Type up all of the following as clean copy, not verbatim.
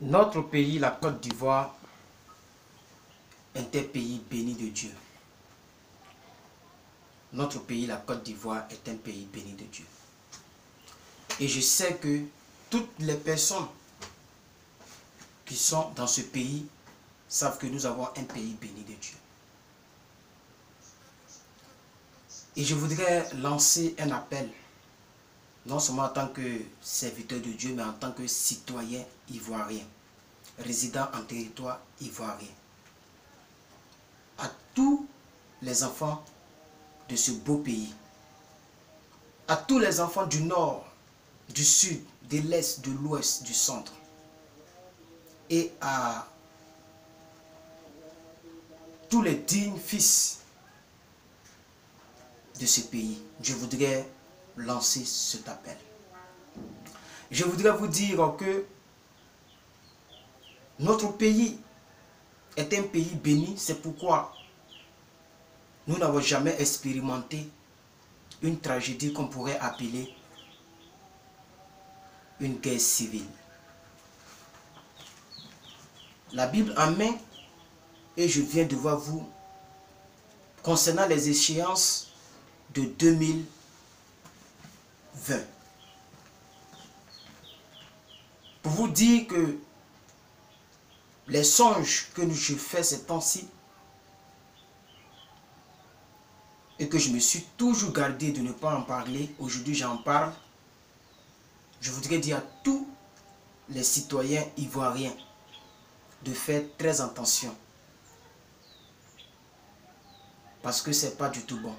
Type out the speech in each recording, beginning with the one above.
Notre pays, la Côte d'Ivoire, est un pays béni de Dieu. Notre pays, la Côte d'Ivoire, est un pays béni de Dieu. Et je sais que toutes les personnes qui sont dans ce pays savent que nous avons un pays béni de Dieu. Et je voudrais lancer un appel, non seulement en tant que serviteur de Dieu, mais en tant que citoyen ivoirien, résident en territoire ivoirien, à tous les enfants de ce beau pays, à tous les enfants du nord, du sud, de l'est, de l'ouest, du centre, et à tous les dignes fils de ce pays, je voudrais lancer cet appel. Je voudrais vous dire que notre pays est un pays béni, c'est pourquoi nous n'avons jamais expérimenté une tragédie qu'on pourrait appeler une guerre civile. La Bible en main, et je viens devant vous concernant les échéances de 2020. Pour vous dire que les songes que je fais ces temps-ci et que je me suis toujours gardé de ne pas en parler, aujourd'hui j'en parle, je voudrais dire à tous les citoyens ivoiriens de faire très attention. Parce que ce n'est pas du tout bon.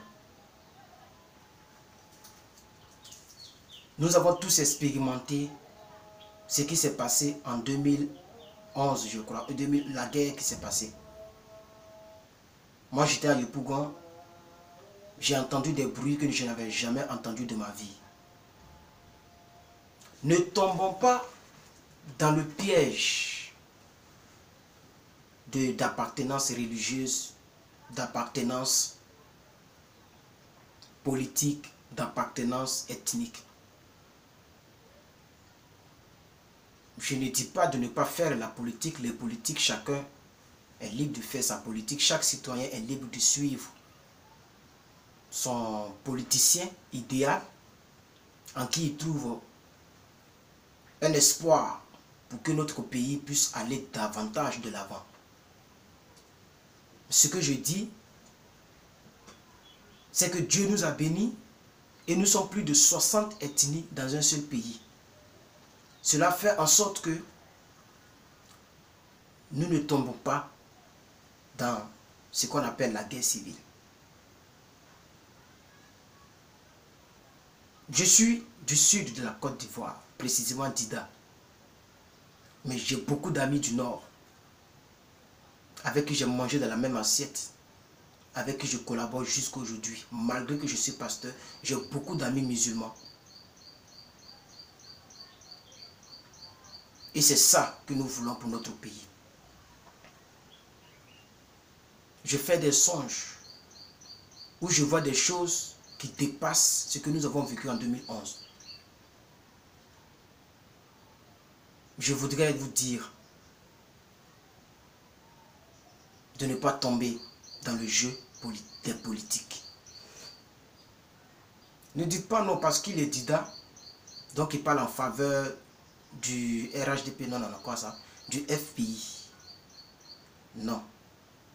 Nous avons tous expérimenté ce qui s'est passé en 2011, je crois, la guerre qui s'est passée. Moi, j'étais à Yopougon, j'ai entendu des bruits que je n'avais jamais entendus de ma vie. Ne tombons pas dans le piège d'appartenance religieuse, d'appartenance politique, d'appartenance ethnique. Je ne dis pas de ne pas faire la politique. Les politiques, chacun est libre de faire sa politique. Chaque citoyen est libre de suivre son politicien idéal en qui il trouve un espoir pour que notre pays puisse aller davantage de l'avant. Ce que je dis, c'est que Dieu nous a bénis et nous sommes plus de 60 ethnies dans un seul pays. Cela fait en sorte que nous ne tombons pas dans ce qu'on appelle la guerre civile. Je suis du sud de la Côte d'Ivoire, précisément d'Ida. Mais j'ai beaucoup d'amis du nord, avec qui j'ai mangé dans la même assiette, avec qui je collabore jusqu'à aujourd'hui. Malgré que je suis pasteur, j'ai beaucoup d'amis musulmans. Et c'est ça que nous voulons pour notre pays. Je fais des songes où je vois des choses qui dépassent ce que nous avons vécu en 2011. Je voudrais vous dire de ne pas tomber dans le jeu des politiques. Ne dites pas non parce qu'il est Dida, donc il parle en faveur du RHDP, non, quoi ça, du FPI. Non,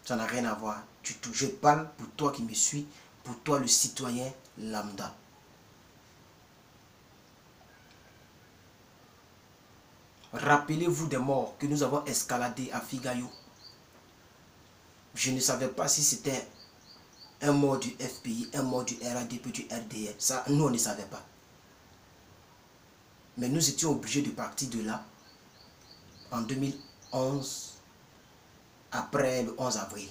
ça n'a rien à voir du tout. Je parle pour toi qui me suis, pour toi le citoyen lambda. Rappelez-vous des morts que nous avons escaladés à Figayo. Je ne savais pas si c'était un mort du FPI, un mort du RADP, du RDR. Ça, nous, on ne savait pas. Mais nous étions obligés de partir de là en 2011, après le 11 avril,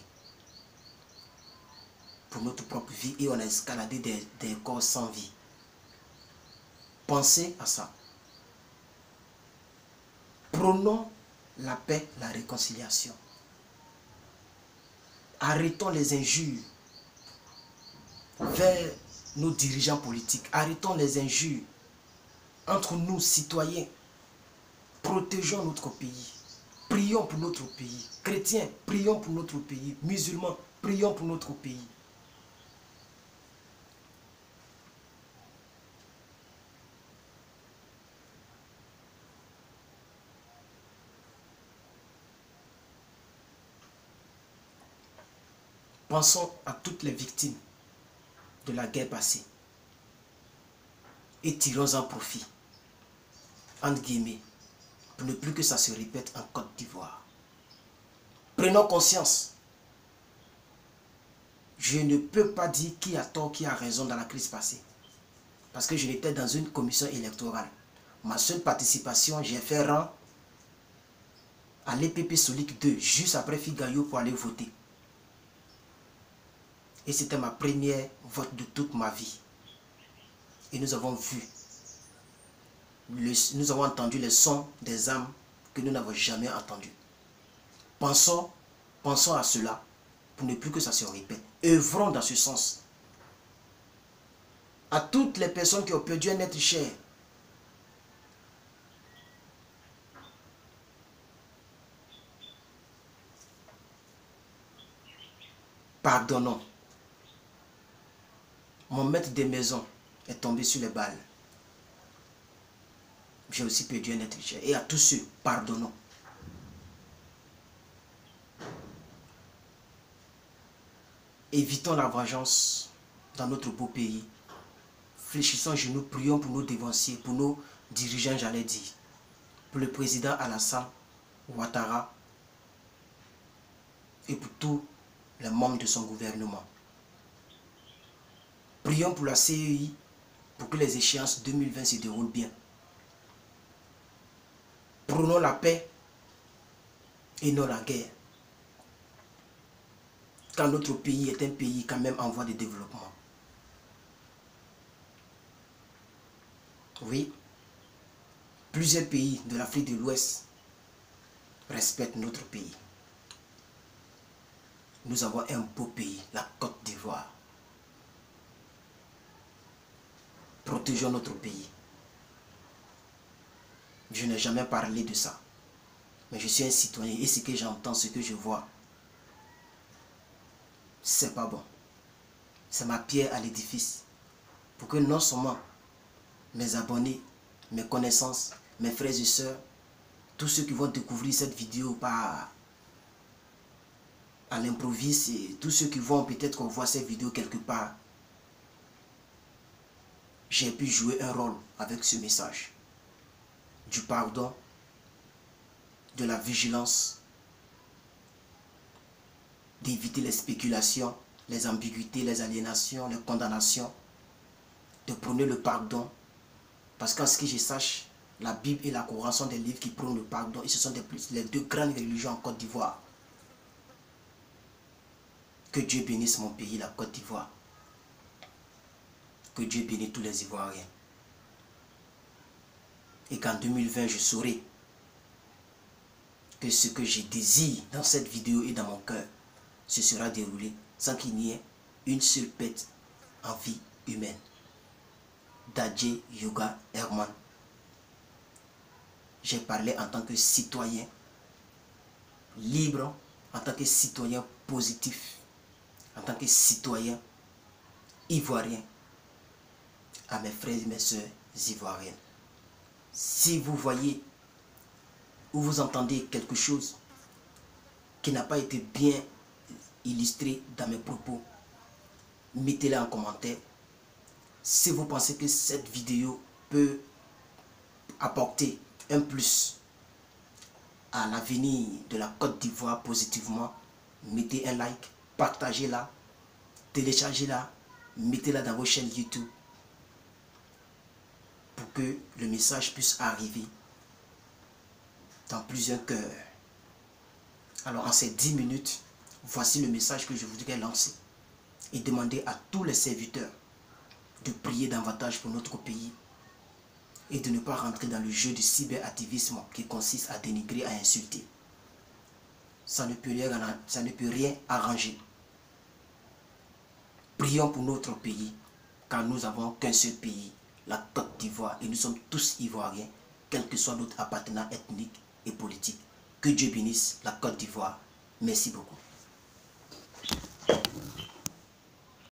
pour notre propre vie, et on a escaladé des corps sans vie. Pensez à ça. Prônons la paix, la réconciliation. Arrêtons les injures vers nos dirigeants politiques. Arrêtons les injures entre nous, citoyens. Protégeons notre pays. prions pour notre pays. Chrétiens, prions pour notre pays. Musulmans, prions pour notre pays. Pensons à toutes les victimes de la guerre passée et tirons en profit, entre guillemets, pour ne plus que ça se répète en Côte d'Ivoire. Prenons conscience. Je ne peux pas dire qui a tort, qui a raison dans la crise passée. Parce que je n'étais dans une commission électorale. Ma seule participation, j'ai fait rang à l'EPP Solic 2, juste après Figayo pour aller voter. Et c'était ma première vote de toute ma vie. Et nous avons vu, nous avons entendu les sons des âmes que nous n'avons jamais entendus. Pensons à cela pour ne plus que ça se répète. Œuvrons dans ce sens. À toutes les personnes qui ont perdu un être cher, pardonnons. Mon maître des maisons est tombé sur les balles. J'ai aussi perdu un être cher. Et à tous ceux, pardonnons. Évitons la vengeance dans notre beau pays. Fléchissons genoux, prions pour nos dévanciers, pour nos dirigeants, j'allais dire. Pour le président Alassane Ouattara et pour tous les membres de son gouvernement. Prions pour la CEI, pour que les échéances 2020 se déroulent bien. Prônons la paix et non la guerre. Car notre pays est un pays quand même en voie de développement. Oui, plusieurs pays de l'Afrique de l'Ouest respectent notre pays. Nous avons un beau pays, la Côte d'Ivoire. Protégeons notre pays. Je n'ai jamais parlé de ça. Mais je suis un citoyen et ce que j'entends, ce que je vois, c'est pas bon. C'est ma pierre à l'édifice. Pour que non seulement mes abonnés, mes connaissances, mes frères et sœurs, tous ceux qui vont découvrir cette vidéo à l'improviste et tous ceux qui vont peut-être voir cette vidéo quelque part, j'ai pu jouer un rôle avec ce message. Du pardon, de la vigilance, d'éviter les spéculations, les ambiguïtés, les aliénations, les condamnations, de prôner le pardon. Parce qu'en ce que je sache, la Bible et la Coran sont des livres qui prônent le pardon et ce sont les deux grandes religions en Côte d'Ivoire. Que Dieu bénisse mon pays, la Côte d'Ivoire. Que Dieu bénisse tous les Ivoiriens. Et qu'en 2020, je saurai que ce que je désire dans cette vidéo et dans mon cœur, se sera déroulé sans qu'il n'y ait une seule perte en vie humaine. Dadje Yoga Herman. J'ai parlé en tant que citoyen libre, en tant que citoyen positif, en tant que citoyen ivoirien, à mes frères et mes soeurs ivoiriennes. Si vous voyez ou vous entendez quelque chose qui n'a pas été bien illustré dans mes propos, mettez-le en commentaire. Si vous pensez que cette vidéo peut apporter un plus à l'avenir de la Côte d'Ivoire positivement, mettez un like, partagez-la, téléchargez-la, mettez-la dans vos chaînes YouTube pour que le message puisse arriver dans plusieurs cœurs. Alors en ces 10 minutes, voici le message que je voudrais lancer et demander à tous les serviteurs de prier davantage pour notre pays et de ne pas rentrer dans le jeu du cyberactivisme qui consiste à dénigrer, à insulter. Ça ne peut rien arranger. Prions pour notre pays, car nous n'avons qu'un seul pays, la Côte d'Ivoire, et nous sommes tous ivoiriens, quel que soit notre appartenance ethnique et politique. Que Dieu bénisse la Côte d'Ivoire. Merci beaucoup.